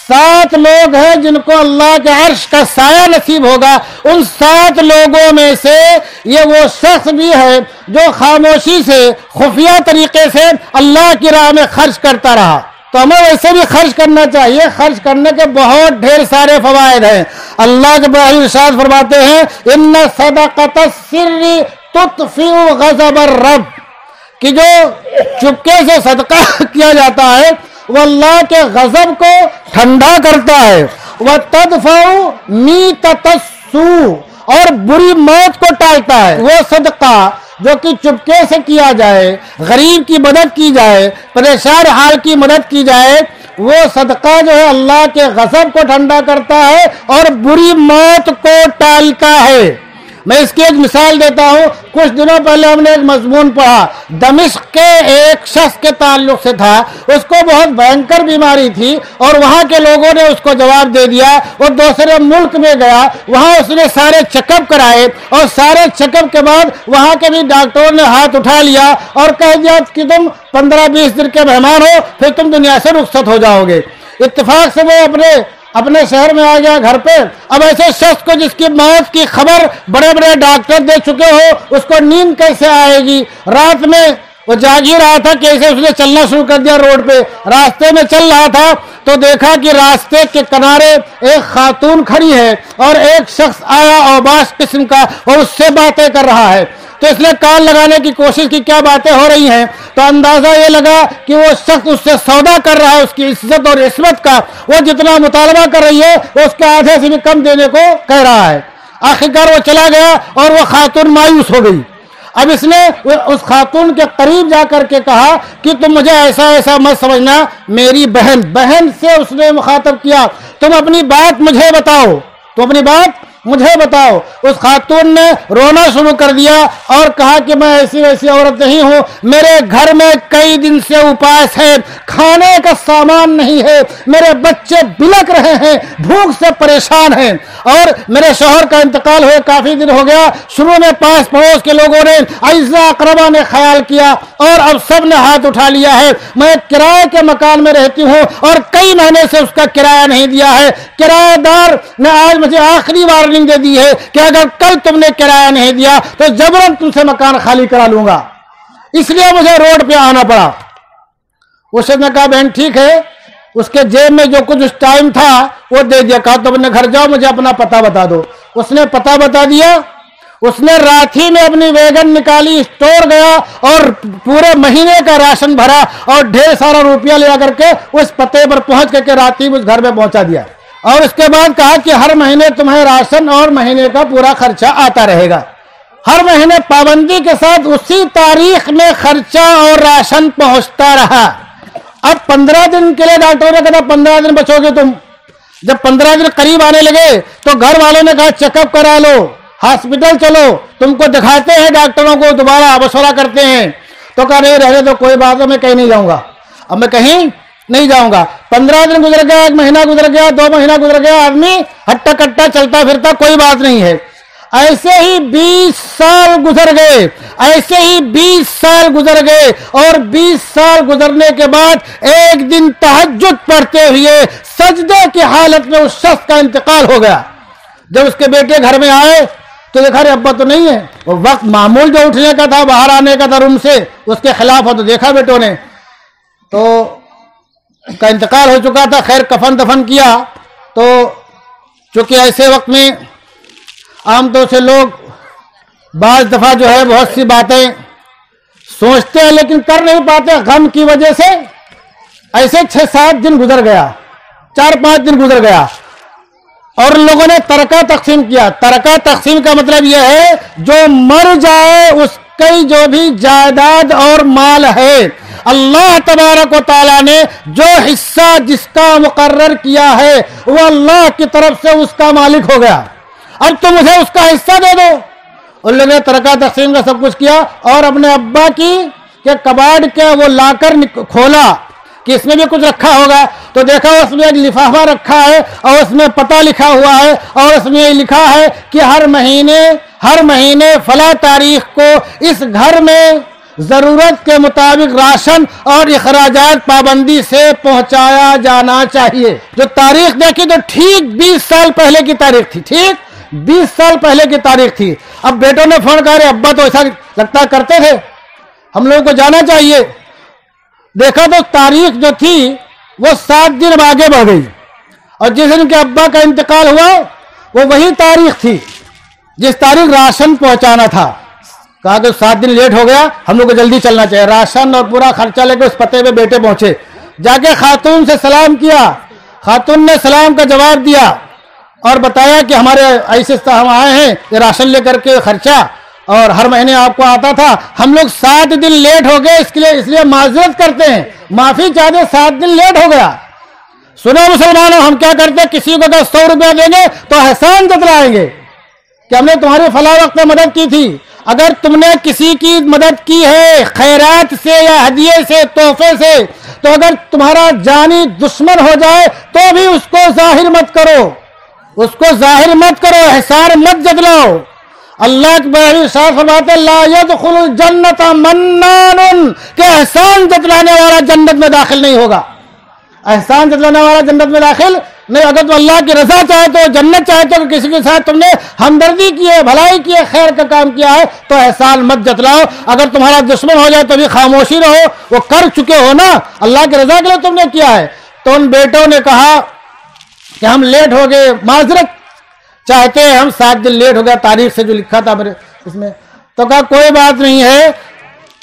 7 لوگ ہیں جن کو اللہ کے عرش کا سایہ نصیب ہوگا. ان 7 لوگوں میں سے یہ وہ شخص بھی ہے جو خاموشی سے خفیہ طریقے سے اللہ کی راہ میں خرچ کرتا رہا. تو ہمیں ویسے بھی خرچ کرنا چاہیے. خرچ کرنے کے بہت ڈھیر سارے فوائد ہیں. اللہ کے بڑے ارشاد فرماتے ہیں ان صدقۃ السر تطفئ غضب الرب، کہ جو چپکے سے صدقہ کیا جاتا ہے وہ اللہ کے غضب کو ٹھنڈا کرتا ہے. وتدفع میتۃ السوء، اور بری موت کو ٹالتا ہے. وہ صدقہ جو کہ چپکے سے کیا جائے، غریب کی مدد کی جائے، پریشان حال کی مدد کی جائے، وہ صدقہ جو ہے اللہ کے غضب کو ٹھنڈا کرتا ہے اور بری موت کو ٹالتا ہے. میں اس کی ایک مثال دیتا ہوں. کچھ دنوں پہلے ہم نے ایک مضمون پڑھا، دمشق کے ایک شخص کے تعلق سے تھا. اس کو بہت بھینکر بیماری تھی اور وہاں کے لوگوں نے اس کو جواب دے دیا. وہ دوسرے ملک میں گیا، وہاں اس نے سارے چیک اپ کرائے اور سارے چیک اپ کے بعد وہاں کے بھی ڈاکٹروں نے ہاتھ اٹھا لیا اور کہہ دیا کہ تم 15-20 دن کے مہمان ہو، پھر تم دنیا سے رخصت ہو جاؤ گے. اتفاق سے وہ اپنے شہر میں آ گیا گھر پہ. اب ایسے شخص کو جس کی موت کی خبر بڑے بڑے ڈاکٹر دے چکے ہو، اس کو نیند کیسے آئے گی؟ رات میں وہ جاگ ہی رہا تھا کہ ایسے اس نے چلنا شروع کر دیا. روڈ پہ راستے میں چل رہا تھا تو دیکھا کہ راستے کے کنارے ایک خاتون کھڑی ہے اور ایک شخص آیا اوباش قسم کا اور اس سے باتیں کر رہا ہے. تو اس نے کان لگانے کی کوشش کی کیا باتیں ہو رہی ہیں، تو اندازہ یہ لگا کہ وہ شخص اس سے سودا کر رہا ہے اس کی عزت اور عصمت کا. وہ جتنا مطالبہ کر رہی ہے وہ اس کے آدھے سے بھی کم دینے کو کہہ رہا ہے. آخرکار وہ چلا گیا اور وہ خاتون مایوس ہو گئی. اب اس نے اس خاتون کے قریب جا کر کے کہا کہ تم مجھے ایسا مت سمجھنا، میری بہن سے اس نے مخاطب کیا، تم اپنی بات مجھے بتاؤ، تم اپنی بات مجھے بتاؤ. اس خاتون نے رونا شروع کر دیا اور کہا کہ میں ایسی ویسی عورت نہیں ہوں، میرے گھر میں کئی دن سے اپاس ہے، کھانے کا سامان نہیں ہے، میرے بچے بلک رہے ہیں، بھوک سے پریشان ہیں، اور میرے شوہر کا انتقال ہوئے کافی دن ہو گیا. شروع میں پاس پڑوس کے لوگوں نے، اعزاء اقربا نے خیال کیا اور اب سب نے ہاتھ اٹھا لیا ہے. میں کرائے کے مکان میں رہتی ہوں اور کئی مہینے سے اس کا کرایہ نہیں دیا ہے. کرایہ دار نے آج مجھے آخری وارننگ دے دی ہے کہ اگر کل تم نے کرایہ نہیں دیا تو جبراً تم سے مکان خالی کرا لوں گا، اس لیے مجھے روڈ پہ آنا پڑا. اس نے کہا بہن ٹھیک ہے. اس کے جیب میں جو کچھ اس ٹائم تھا وہ دے دیا. کہا تم اپنے گھر جاؤ، مجھے اپنا پتہ بتا دو. اس نے پتہ بتا دیا. اس نے رات ہی میں اپنی ویگن نکالی، اسٹور گیا اور پورے مہینے کا راشن بھرا اور ڈھیر سارا روپیہ لے کر کے اس پتے پر پہنچ کے رات ہی اس گھر میں پہنچا دیا. اور اس کے بعد کہا کہ ہر مہینے تمہیں راشن اور مہینے کا پورا خرچہ آتا رہے گا. ہر مہینے پابندی کے ساتھ اسی تاریخ میں خرچہ اور راشن پہنچتا رہا. اب 15 دن کے لیے ڈاکٹروں نے کہا 15 دن بچو گے تم. جب 15 دن قریب آنے لگے تو گھر والوں نے کہا چیک اپ کرا لو، ہاسپٹل چلو، تم کو دکھاتے ہیں، ڈاکٹروں کو دوبارہ مشورہ کرتے ہیں. تو کہا نہیں رہنے تو کوئی بات نہیں، میں کہیں نہیں جاؤں گا، اب میں کہیں نہیں جاؤں گا. 15 دن گزر گیا، 1 مہینہ گزر گیا، 2 مہینہ گزر گیا، آدمی ہٹا کٹا چلتا پھرتا، کوئی بات نہیں ہے. ایسے ہی 20 سال گزر گئے، ایسے ہی 20 سال گزر گئے اور 20 سال گزرنے کے بعد ایک دن تہجد پڑھتے ہوئے سجدے کی حالت میں اس شخص کا انتقال ہو گیا. جب اس کے بیٹے گھر میں آئے تو دیکھا رے ابا تو نہیں ہے. وہ وقت معمول جو اٹھنے کا تھا، باہر آنے کا تھا روم سے، اس کے خلاف ہو. تو دیکھا بیٹوں نے تو کا انتقال ہو چکا تھا. خیر کفن دفن کیا. تو چونکہ ایسے وقت میں عام طور سے لوگ بعض دفعہ جو ہے بہت سی باتیں سوچتے ہیں لیکن کر نہیں پاتے غم کی وجہ سے. ایسے 6-7 دن گزر گیا، 4-5 دن گزر گیا اور ان لوگوں نے ترکہ تقسیم کیا. ترکہ تقسیم کا مطلب یہ ہے جو مر جائے اس کی جو بھی جائیداد اور مال ہے، اللہ تبارک و تعالیٰ نے جو حصہ جس کا مقرر کیا ہے وہ اللہ کی طرف سے اس کا مالک ہو گیا. اب تم مجھے اس کا حصہ دے دو. ان لوگوں نے ترکہ تقسیم کا سب کچھ کیا اور اپنے ابا کی کہ کباڑ کے وہ لا کر کھولا کہ اس میں بھی کچھ رکھا ہوگا. تو دیکھا اس میں ایک لفافہ رکھا ہے اور اس میں پتہ لکھا ہوا ہے اور اس میں یہ لکھا ہے کہ ہر مہینے فلاں تاریخ کو اس گھر میں ضرورت کے مطابق راشن اور اخراجات پابندی سے پہنچایا جانا چاہیے۔ جو تاریخ دیکھی تو ٹھیک 20 سال پہلے کی تاریخ تھی، ٹھیک 20 سال پہلے کی تاریخ تھی۔ اب بیٹوں نے فون کر ابا تو ایسا لگتا کرتے تھے، ہم لوگوں کو جانا چاہیے۔ دیکھا تو تاریخ جو تھی وہ 7 دن آگے بڑھ گئی، اور جس دن کے ابا کا انتقال ہوا وہ وہی تاریخ تھی جس تاریخ راشن پہنچانا تھا۔ کہا کہ 7 دن لیٹ ہو گیا، ہم لوگ کو جلدی چلنا چاہیے۔ راشن اور پورا خرچہ لے کے اس پتے پہ بیٹے پہنچے، جا کے خاتون سے سلام کیا۔ خاتون نے سلام کا جواب دیا اور بتایا کہ ہمارے ایسے ہم آئے ہیں یہ راشن لے کر کے خرچہ، اور ہر مہینے آپ کو آتا تھا، ہم لوگ 7 دن لیٹ ہو گئے، اس لیے معذرت کرتے ہیں، معافی چاہتے، 7 دن لیٹ ہو گیا۔ سنو مسلمانوں، ہم کیا کرتے ہیں، کسی کو اگر 100 روپیہ دیں گے تو احسان جتلائیں گے کہ ہم نے تمہاری فلاں وقت میں مدد کی تھی۔ اگر تم نے کسی کی مدد کی ہے خیرات سے یا ہدیے سے، تحفے سے، تو اگر تمہارا جانی دشمن ہو جائے تو بھی اس کو ظاہر مت کرو، اس کو ظاہر مت کرو، احسان مت جتلاؤ۔ اللہ کے بڑے شاہ فرماتے لا يدخل الجنت منان، کہ احسان جتلانے والا جنت میں داخل نہیں ہوگا، احسان جتلانے والا جنت میں داخل نہیں۔ اگر تو اللہ کی رضا چاہتے ہو، جنت چاہتے ہو، کہ کسی کے ساتھ تم نے ہمدردی کی ہے، بھلائی کی ہے، خیر کا کام کیا ہے، تو احسان مت جتلاؤ۔ اگر تمہارا دشمن ہو جائے تو بھی خاموشی رہو، وہ کر چکے ہو نا، اللہ کی رضا کے لیے تم نے کیا ہے۔ تو ان بیٹوں نے کہا کہ ہم لیٹ ہو گئے، معذرت چاہتے ہیں، ہم 7 دن لیٹ ہو گیا تاریخ سے جو لکھا تھا اس میں۔ تو کہا کوئی بات نہیں ہے،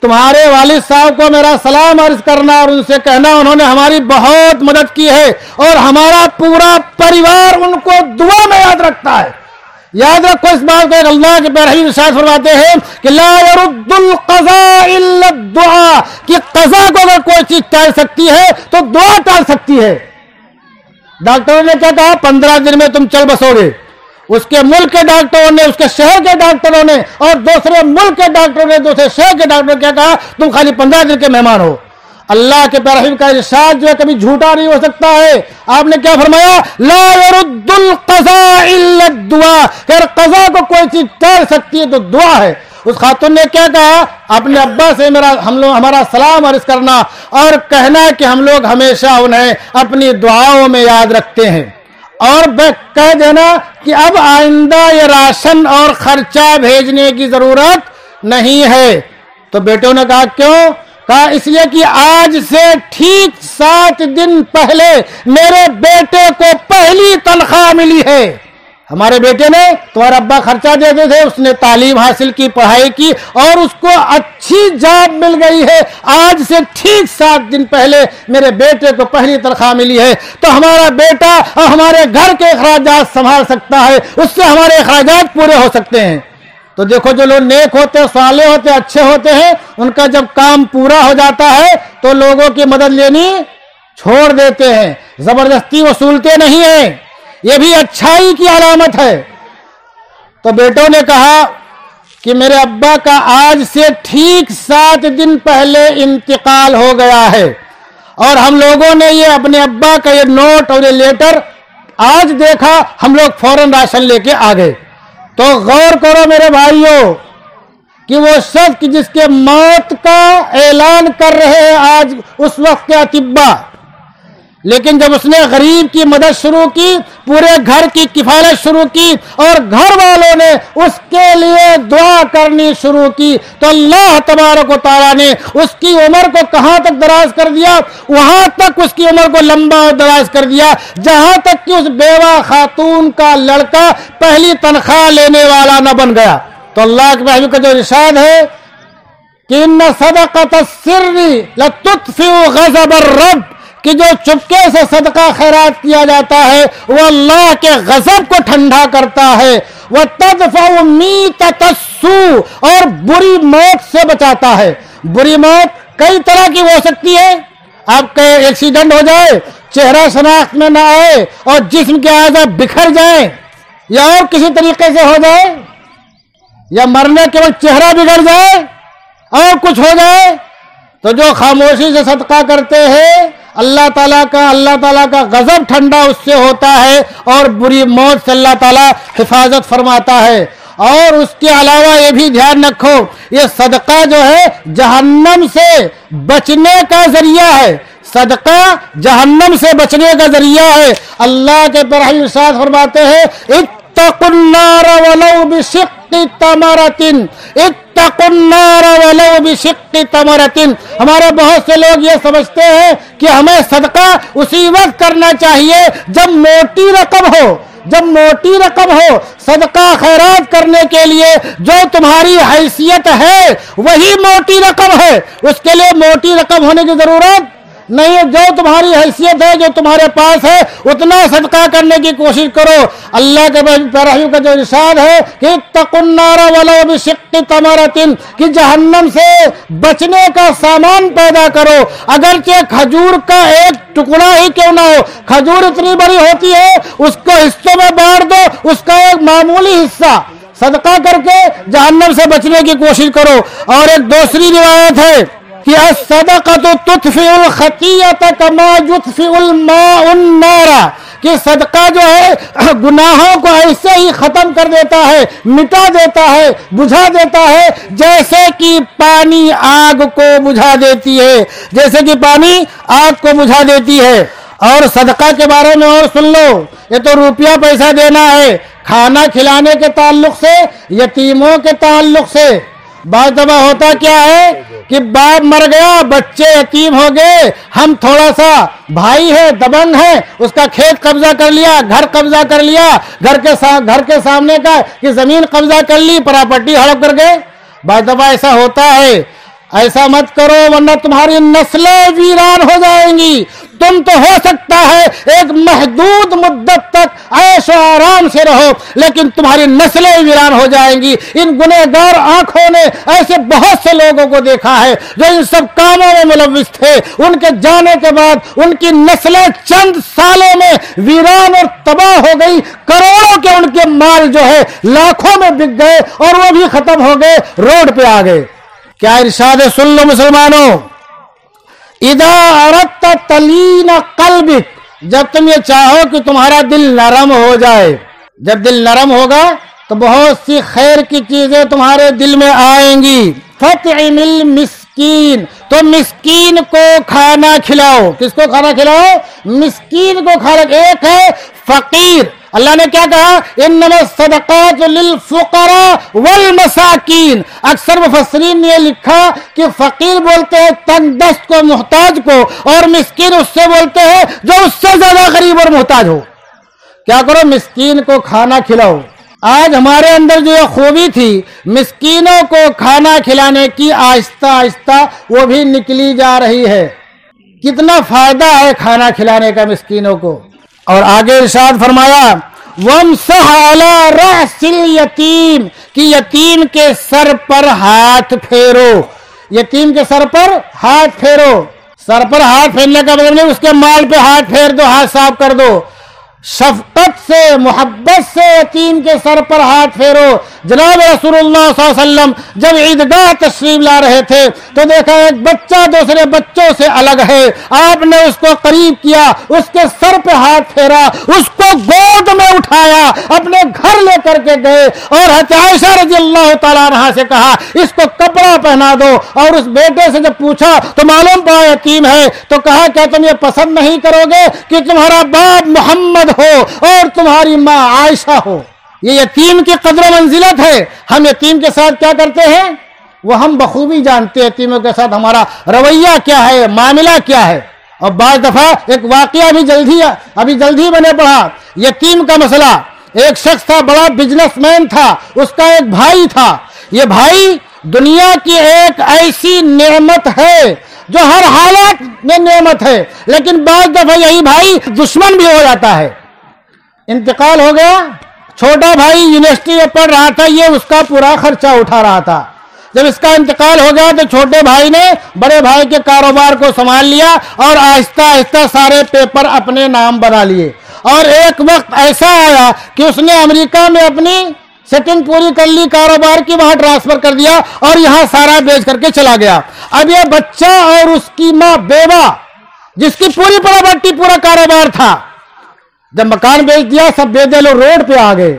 تمہارے والد صاحب کو میرا سلام عرض کرنا اور ان سے کہنا انہوں نے ہماری بہت مدد کی ہے، اور ہمارا پورا پریوار ان کو دعا میں یاد رکھتا ہے۔ یاد رکھو اس بات کو، اللہ کے پیارے حبیب ارشاد فرماتے ہیں کہ لا يرد القضاء الا الدعاء، کہ قضا کو اگر کوئی چیز ٹال سکتی ہے تو دعا ٹال سکتی ہے۔ ڈاکٹروں نے کیا کہا، 15 دن میں تم چل بسو گے۔ اس کے ملک کے ڈاکٹروں نے، اس کے شہر کے ڈاکٹروں نے، اور دوسرے ملک کے ڈاکٹروں نے، دوسرے شہر کے ڈاکٹروں نے کیا کہا، تم خالی 15 دن کے مہمان ہو۔ اللہ کے پیارے حبیب کا ارشاد جو ہے کبھی جھوٹا نہیں ہو سکتا ہے۔ آپ نے کیا فرمایا، لا يرد القضاء الا الدعاء، کہ اگر قضا کو کوئی چیز ٹال سکتی ہے تو دعا ہے۔ اس خاتون نے کیا کہا، اپنے ابا سے ہمارا سلام عرض کرنا اور کہنا کہ ہم لوگ ہمیشہ انہیں اپنی دعاؤں میں یاد رکھتے ہیں، اور کہہ دینا کہ اب آئندہ یہ راشن اور خرچہ بھیجنے کی ضرورت نہیں ہے۔ تو بیٹوں نے کہا کیوں؟ کہا اس لیے کہ آج سے ٹھیک 7 دن پہلے میرے بیٹے کو پہلی تنخواہ ملی ہے۔ ہمارے بیٹے نے، تمہارا ابا خرچہ دیتے تھے، اس نے تعلیم حاصل کی، پڑھائی کی، اور اس کو اچھی جاب مل گئی ہے۔ آج سے ٹھیک 7 دن پہلے میرے بیٹے کو پہلی تنخواہ ملی ہے، تو ہمارا بیٹا اور ہمارے گھر کے اخراجات سنبھال سکتا ہے، اس سے ہمارے اخراجات پورے ہو سکتے ہیں۔ تو دیکھو جو لوگ نیک ہوتے ہیں، صالح ہوتے ہیں، اچھے ہوتے ہیں، ان کا جب کام پورا ہو جاتا ہے تو لوگوں کی مدد لینی چھوڑ دیتے ہیں، زبردستی وصولتے نہیں ہیں، یہ بھی اچھائی کی علامت ہے۔ تو بیٹوں نے کہا کہ میرے ابا کا آج سے ٹھیک 7 دن پہلے انتقال ہو گیا ہے، اور ہم لوگوں نے یہ اپنے ابا کا یہ نوٹ اور یہ لیٹر آج دیکھا، ہم لوگ فوراً راشن لے کے آ گئے۔ تو غور کرو میرے بھائیوں کہ وہ شخص جس کے موت کا اعلان کر رہے ہیں آج اس وقت کے اطباء، لیکن جب اس نے غریب کی مدد شروع کی، پورے گھر کی کفالت شروع کی، اور گھر والوں نے اس کے لیے دعا کرنی شروع کی، تو اللہ تبارک و تعالیٰ نے اس کی عمر کو کہاں تک دراز کر دیا، وہاں تک اس کی عمر کو لمبا اور دراز کر دیا، جہاں تک کہ اس بیوہ خاتون کا لڑکا پہلی تنخواہ لینے والا نہ بن گیا۔ تو اللہ کے محبوب کا جو ارشاد ہے کہ ان صدقۃ السر لتطفئ غضب الرب، کہ جو چپکے سے صدقہ خیرات کیا جاتا ہے وہ اللہ کے غضب کو ٹھنڈا کرتا ہے، وَتَدْفَعُ مِيتَةَ السُّوءِ، اور بری موت سے بچاتا ہے۔ بری موت کئی طرح کی ہو سکتی ہے، آپ کا ایکسیڈنٹ ہو جائے، چہرہ شناخت میں نہ آئے اور جسم کے اعضاء بکھر جائیں، یا اور کسی طریقے سے ہو جائے، یا مرنے کے وقت چہرہ بگڑ جائے اور کچھ ہو جائے۔ تو جو خاموشی سے صدقہ کرتے ہیں اللہ تعالیٰ کا غضب ٹھنڈا اس سے ہوتا ہے، اور بری موت سے اللہ تعالیٰ حفاظت فرماتا ہے۔ اور اس کے علاوہ یہ بھی دھیان رکھو، یہ صدقہ جو ہے جہنم سے بچنے کا ذریعہ ہے، صدقہ جہنم سے بچنے کا ذریعہ ہے۔ اللہ کے پیارے ارشاد فرماتے ہیں اتقوا النار ولو بشق تمرۃ، اتقوا النار ولو بشق تمرۃ۔ ہمارے بہت سے لوگ یہ سمجھتے ہیں کہ ہمیں صدقہ اسی وقت کرنا چاہیے جب موٹی رقم ہو، جب موٹی رقم ہو۔ صدقہ خیرات کرنے کے لیے جو تمہاری حیثیت ہے وہی موٹی رقم ہے، اس کے لیے موٹی رقم ہونے کی ضرورت نہیں ہے۔ جو تمہاری حیثیت ہے، جو تمہارے پاس ہے، اتنا صدقہ کرنے کی کوشش کرو۔ اللہ کے پیارے کا جو ارشاد ہے کہ اتقوا النار ولو بشق تمرۃ، کہ جہنم سے بچنے کا سامان پیدا کرو، اگرچہ کھجور کا ایک ٹکڑا ہی کیوں نہ ہو۔ کھجور اتنی بڑی ہوتی ہے، اس کو حصوں میں بانٹ دو، اس کا ایک معمولی حصہ صدقہ کر کے جہنم سے بچنے کی کوشش کرو۔ اور ایک دوسری روایت ہے کہ الصدقۃ تطفئ الخطیئۃ کما یطفئ الماء النار، کہ صدقہ جو ہے گناہوں کو ایسے ہی ختم کر دیتا ہے، مٹا دیتا ہے، بجھا دیتا ہے، جیسے کہ پانی آگ کو بجھا دیتی ہے، جیسے کہ پانی آگ کو بجھا دیتی ہے۔ اور صدقہ کے بارے میں اور سن لو، یہ تو روپیہ پیسہ دینا ہے، کھانا کھلانے کے تعلق سے، یتیموں کے تعلق سے۔ بعض دفعہ ہوتا کیا ہے کہ باپ مر گیا، بچے یتیم ہو گئے، ہم تھوڑا سا بھائی ہے، دبنگ ہے، اس کا کھیت قبضہ کر لیا، گھر قبضہ کر لیا، گھر کے سامنے کا کہ زمین قبضہ کر لی، پراپرٹی ہڑپ کر گئے۔ بعض دفعہ ایسا ہوتا ہے۔ ایسا مت کرو ورنہ تمہاری نسلیں ویران ہو جائیں گی۔ تم تو ہو سکتا ہے ایک محدود مدت تک عیش و آرام سے رہو، لیکن تمہاری نسلیں ویران ہو جائیں گی۔ ان گنہگار آنکھوں نے ایسے بہت سے لوگوں کو دیکھا ہے جو ان سب کاموں میں ملوث تھے، ان کے جانے کے بعد ان کی نسلیں چند سالوں میں ویران اور تباہ ہو گئی، کروڑوں کے ان کے مال جو ہے لاکھوں میں بک گئے اور وہ بھی ختم ہو گئے، روڈ پہ آ گئے۔ کیا ارشاد ہے، سن لو مسلمانوں، اذا اردت تلین قلبک، جب تم یہ چاہو کہ تمہارا دل نرم ہو جائے، جب دل نرم ہوگا تو بہت سی خیر کی چیزیں تمہارے دل میں آئیں گی۔ فطعم المسکین، تو مسکین کو کھانا کھلاؤ۔ کس کو کھانا کھلاؤ؟ مسکین کو کھانا۔ ایک ہے فقیر، اللہ نے کیا کہا؟ انما الصدقات للفقراء والمساکین۔ اکثر مفسرین نے یہ لکھا کہ فقیر بولتے ہیں تنگ دست کو، محتاج کو، اور مسکین اس سے بولتے ہیں جو اس سے زیادہ غریب اور محتاج ہو۔ کیا کرو؟ مسکین کو کھانا کھلاؤ۔ آج ہمارے اندر جو یہ خوبی تھی مسکینوں کو کھانا کھلانے کی، آہستہ آہستہ وہ بھی نکلی جا رہی ہے۔ کتنا فائدہ ہے کھانا کھلانے کا مسکینوں کو۔ اور آگے ارشاد فرمایا وَامْسَحْ عَلَىٰ رَأْسِ الْيَتِيمِ، کہ یتیم کے سر پر ہاتھ پھیرو۔ یتیم کے سر پر ہاتھ پھیرو۔ سر پر ہاتھ پھیرنے کا مطلب نہیں اس کے مال پہ ہاتھ پھیر دو، ہاتھ صاف کر دو۔ شفقت سے، محبت سے یتیم کے سر پر ہاتھ پھیرو۔ جناب رسول اللہ صلی اللہ علیہ وسلم جب عیدگاہ تشریف لا رہے تھے تو دیکھا ایک بچہ دوسرے بچوں سے الگ ہے، آپ نے اس کو قریب کیا، اس کے سر پہ ہاتھ پھیرا، اس کو گود میں اٹھایا، اپنے گھر لے کر کے گئے، اور حضرت عائشہ رضی اللہ تعالیٰ عنہا سے کہا اس کو کپڑا پہنا دو۔ اور اس بیٹے سے جب پوچھا تو معلوم پڑا یتیم ہے، تو کہا کیا تم یہ پسند نہیں کرو گے کہ تمہارا باپ محمد ہو اور تمہاری ماں عائشہ ہو؟ یہ یتیم کی قدر و منزلت ہے۔ ہم یتیم کے ساتھ کیا کرتے ہیں وہ ہم بخوبی جانتے ہیں، یتیموں کے ساتھ ہمارا رویہ کیا ہے، معاملہ کیا ہے۔ اور بعض دفعہ ایک واقعہ ابھی جلدی میں نے پڑھا، یتیم کا مسئلہ۔ ایک شخص تھا، بڑا بزنس مین تھا، اس کا ایک بھائی تھا۔ یہ بھائی دنیا کی ایک ایسی نعمت ہے جو ہر حالت میں نعمت ہے، لیکن بعض دفعہ یہی بھائی دشمن بھی ہو جاتا ہے۔ انتقال ہو گیا، چھوٹا بھائی یونیورسٹی میں پڑھ رہا تھا، یہ اس کا پورا خرچہ اٹھا رہا تھا۔ جب اس کا انتقال ہو گیا تو چھوٹے بھائی نے بڑے بھائی کے کاروبار کو سنبھال لیا اور آہستہ آہستہ سارے پیپر اپنے نام بنا لیے۔ اور ایک وقت ایسا آیا کہ اس نے امریکہ میں اپنی سیٹنگ پوری کر لی، کاروبار کی وہاں ٹرانسفر کر دیا اور یہاں سارا بیچ کر کے چلا گیا۔ اب یہ بچہ اور اس کی ماں بیوہ، جس کی پوری پراپرٹی، پورا کاروبار تھا، جب مکان بیچ دیا سب بے دل و روڈ پہ آ گئے۔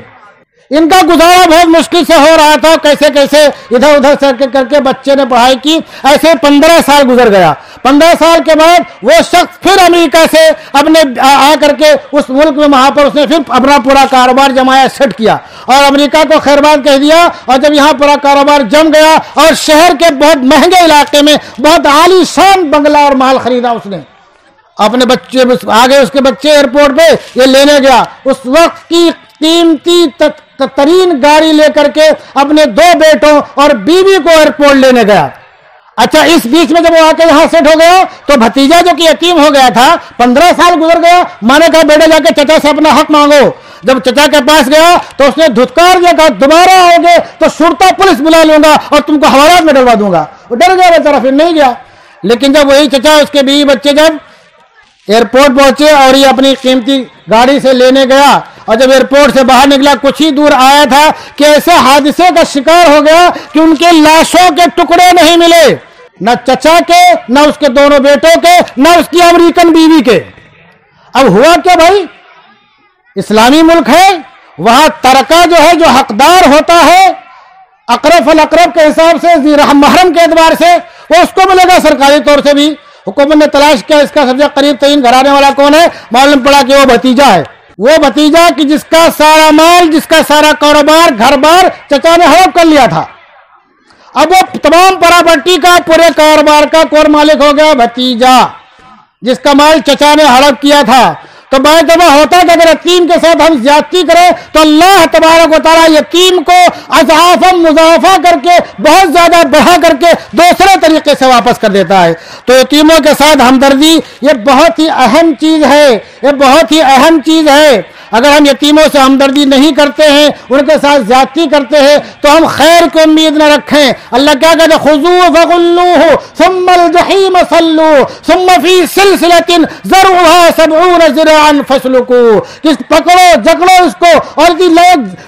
ان کا گزارا بہت مشکل سے ہو رہا تھا، کیسے کیسے ادھر ادھر سے کر کے بچے نے پڑھائی کی. ایسے 15 سال گزر گیا. 15 سال کے بعد وہ شخص پھر امریکہ سے اپنے آ کر کے اس ملک میں وہاں پر اس نے پھر اپنا پورا کاروبار جمایا، سیٹ کیا اور امریکہ کو خیر بات کہہ دیا. اور جب یہاں پورا کاروبار جم گیا اور شہر کے بہت مہنگے علاقے میں بہت عالی شان بنگلہ اور مال خریدا اس نے. اپنے بچے آگے اس کے بچے ایئرپورٹ پہ یہ لینے گیا. اس وقت کی قیمتی ترین گاڑی لے کر کے اپنے 2 بیٹوں اور بیوی کو ایئرپورٹ لینے گیا. اچھا اس بیچ میں جب وہ آ کے یہاں سیٹ ہو گیا تو بھتیجا جو کہ یتیم ہو گیا تھا، 15 سال گزر گیا، ماں نے کہا بیٹا جا کے چچا سے اپنا حق مانگو. جب چچا کے پاس گیا تو اس نے دھتکار دیا، کہا دوبارہ آؤ گے تو شرطہ پولیس بلا لوں گا اور تم کو حوالات میں ڈلوا دوں گا. وہ ڈر گیا بیچارہ، پھر نہیں گیا. لیکن جب وہی چچا اس کے بیوی بچے جب ایئرپورٹ پہنچے اور یہ اپنی قیمتی گاڑی سے لینے گیا اور جب ایئرپورٹ سے باہر نکلا کچھ ہی دور آیا تھا کہ ایسے حادثے کا شکار ہو گیا کہ ان کے لاشوں کے ٹکڑے نہیں ملے، نہ چچا کے، نہ اس کے دونوں بیٹوں کے، نہ اس کی امریکن بیوی کے. اب ہوا کیا بھائی؟ اسلامی ملک ہے، وہاں ترکہ جو ہے جو حقدار ہوتا ہے اقرب فالاقرب کے حساب سے، ذی رحم محرم کے اعتبار سے، وہ اس کو ملے گا. سرکاری طور سے بھی حکومت نے تلاش کیا اس کا سب سے قریب ترین گھرانے والا کون ہے، معلوم پڑا کہ وہ بھتیجا ہے. وہ بھتیجا کہ جس کا سارا مال، جس کا سارا کاروبار گھر بار چچا نے ہڑپ کر لیا تھا. اب وہ تمام پراپرٹی کا، پورے کاروبار کا کون مالک ہو گیا؟ بھتیجا، جس کا مال چچا نے ہڑپ کیا تھا. تو باعث دفعہ ہوتا ہے کہ اگر یتیم کے ساتھ ہم زیادتی کریں تو اللہ تبارک و تعالیٰ یتیم کو اضعافاً مضاعفہ کر کے بہت زیادہ بڑھا کر کے دوسرے طریقے سے واپس کر دیتا ہے. تو یتیموں کے ساتھ ہمدردی یہ بہت ہی اہم چیز ہے، یہ بہت ہی اہم چیز ہے. اگر ہم یتیموں سے ہمدردی نہیں کرتے ہیں، ان کے ساتھ زیادتی کرتے ہیں تو ہم خیر کی امید نہ رکھیں. اللہ کیا کہتے ہیں؟ خذوہ فغلوہ ثم الجحیم صلوہ ثم فی سلسلۃ ذرعها 70 ذراعا فسلکوہ. پکڑو جکڑو اس کو اور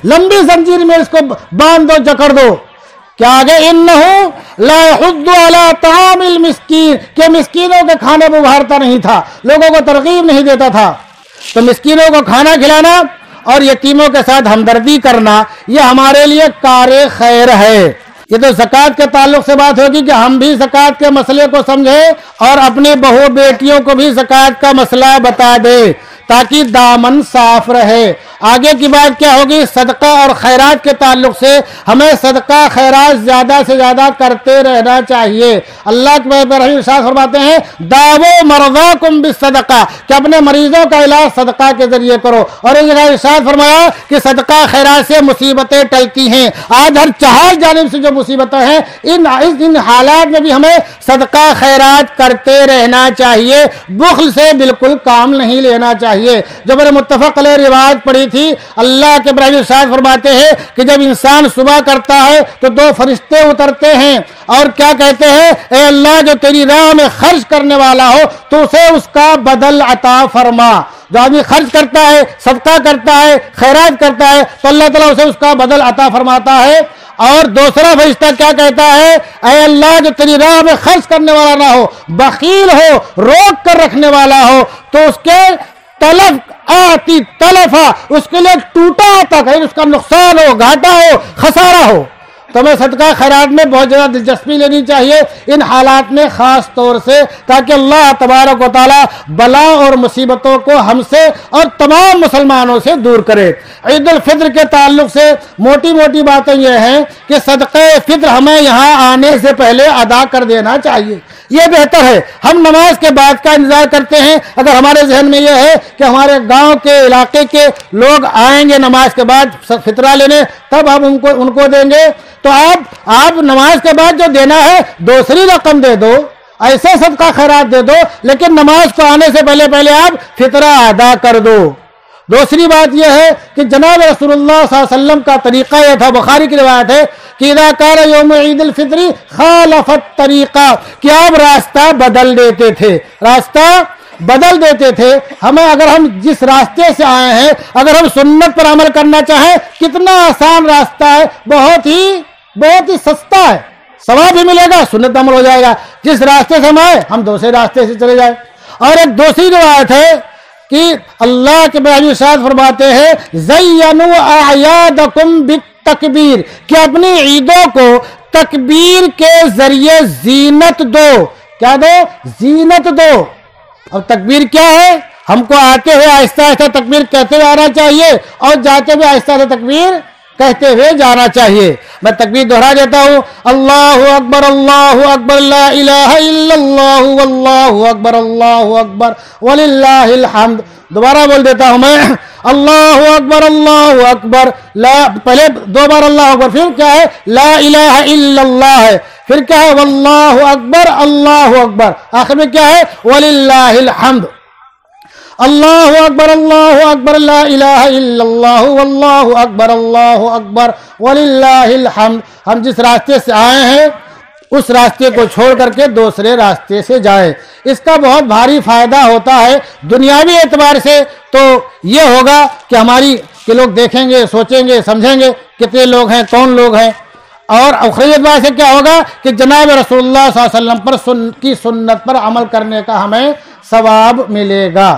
لمبی زنجیر میں اس کو باندھ دو، جکڑ دو. کیا آگے؟ انہو لا یحض علی طعام المسکین، کہ مسکینوں کے کھانے پہ ابھارتا نہیں تھا، لوگوں کو ترغیب نہیں دیتا تھا. تو مسکینوں کو کھانا کھلانا اور یتیموں کے ساتھ ہمدردی کرنا یہ ہمارے لیے کار خیر ہے. یہ تو زکوٰۃ کے تعلق سے بات ہوگی کہ ہم بھی زکوٰۃ کے مسئلے کو سمجھیں اور اپنی بہو بیٹیوں کو بھی زکوٰۃ کا مسئلہ بتا دیں تاکہ دامن صاف رہے. آگے کی بات کیا ہوگی؟ صدقہ اور خیرات کے تعلق سے ہمیں صدقہ خیرات زیادہ سے زیادہ کرتے رہنا چاہیے. اللہ کے رحیم ارشاد فرماتے ہیں داو مرضاکم بالصدقہ، کہ اپنے مریضوں کا علاج صدقہ کے ذریعے کرو. اور اس جگہ ارشاد فرمایا کہ صدقہ خیرات سے مصیبتیں ٹلتی ہیں. آج ہر چہار جانب سے جو مصیبتیں ہیں ان حالات میں بھی ہمیں صدقہ خیرات کرتے رہنا چاہیے، بخل سے بالکل کام نہیں لینا چاہیے. جو میں نے متفق علیہ روایت پڑھی تھی، اللہ کے برائے ارشاد فرماتے ہیں کہ جب انسان صبح کرتا ہے تو 2 فرشتے اترتے ہیں اور کیا کہتے ہیں؟ اے اللہ جو تیری راہ میں خرچ کرنے والا ہو تو اسے اس کا بدل عطا فرما. جو آدمی خرچ کرتا ہے، صدقہ کرتا ہے، خیرات کرتا ہے تو اللہ تعالیٰ اسے اس کا بدل عطا فرماتا ہے. اور دوسرا فرشتہ کیا کہتا ہے؟ اے اللہ جو تیری راہ میں خرچ کرنے والا نہ ہو، بخیل ہو، روک کر رکھنے والا ہو تو اس کے تلف آتی تلفا، اس کے لیے ٹوٹا آتا، کہیں اس کا نقصان ہو، گھاٹا ہو، خسارہ ہو. تو ہمیں صدقہ خیرات میں بہت زیادہ دلچسپی لینی چاہیے ان حالات میں خاص طور سے، تاکہ اللہ تبارک و تعالی بلا اور مصیبتوں کو ہم سے اور تمام مسلمانوں سے دور کرے. عید الفطر کے تعلق سے موٹی موٹی باتیں یہ ہیں کہ صدقہ فطر ہمیں یہاں آنے سے پہلے ادا کر دینا چاہیے، یہ بہتر ہے. ہم نماز کے بعد کا انتظار کرتے ہیں. اگر ہمارے ذہن میں یہ ہے کہ ہمارے گاؤں کے علاقے کے لوگ آئیں گے نماز کے بعد فطرہ لینے تب ہم ان کو دیں گے، تو آپ نماز کے بعد جو دینا ہے دوسری رقم دے دو، ایسے صدقہ خیرات دے دو، لیکن نماز کو آنے سے پہلے آپ فطرہ ادا کر دو. دوسری بات یہ ہے کہ جناب رسول اللہ صلی اللہ علیہ وسلم کا طریقہ یہ تھا، بخاری کی روایت ہے کہ اذا کان یوم عید الفطر خالف الطریقہ، کہ آپ راستہ بدل دیتے تھے، راستہ بدل دیتے تھے. ہمیں اگر ہم جس راستے سے آئے ہیں اگر ہم سنت پر عمل کرنا چاہیں، کتنا آسان راستہ ہے، بہت ہی سستا ہے، ثواب بھی ملے گا، سنت عمل ہو جائے گا. جس راستے سے ہم آئے ہم دوسرے راستے سے چلے جائیں. اور ایک دوسری روایت ہے کہ اللہ کے بارے ارشاد فرماتے ہیں زینوا اعیادکم بالتکبیر، کہ اپنی عیدوں کو تکبیر کے ذریعے زینت دو. کیا دو؟ زینت دو. اب تکبیر کیا ہے؟ ہم کو آتے ہوئے آہستہ آہستہ تکبیر کہتے ہوئے آنا چاہیے اور جاتے ہوئے آہستہ آہستہ تکبیر کہتے ہوئے جانا چاہیے. میں تکبیر دہرا دیتا ہوں. اللہ اکبر لا الہ الا اللہ واللہ اکبر وللہ الحمد. دوبارہ بول دیتا ہوں میں. اللہ اکبر لا، پہلے 2 بار اللہ اکبر، پھر کیا ہے؟ لا الہ الا اللہ ہے، پھر کیا ہے؟ واللہ اکبر، آخر میں کیا ہے؟ وللہ الحمد. اللہ اکبر لا الہ الا اللہ واللہ اکبر وللہ الحمد. ہم جس راستے سے آئے ہیں اس راستے کو چھوڑ کر کے دوسرے راستے سے جائیں. اس کا بہت بھاری فائدہ ہوتا ہے دنیاوی اعتبار سے. تو یہ ہوگا کہ لوگ دیکھیں گے، سوچیں گے، سمجھیں گے کتنے لوگ ہیں، کون لوگ ہیں. اور اخروی اعتبار سے کیا ہوگا کہ جناب رسول اللہ صلی اللہ علیہ وسلم کی سنت پر عمل کرنے کا ہمیں ثواب ملے گا.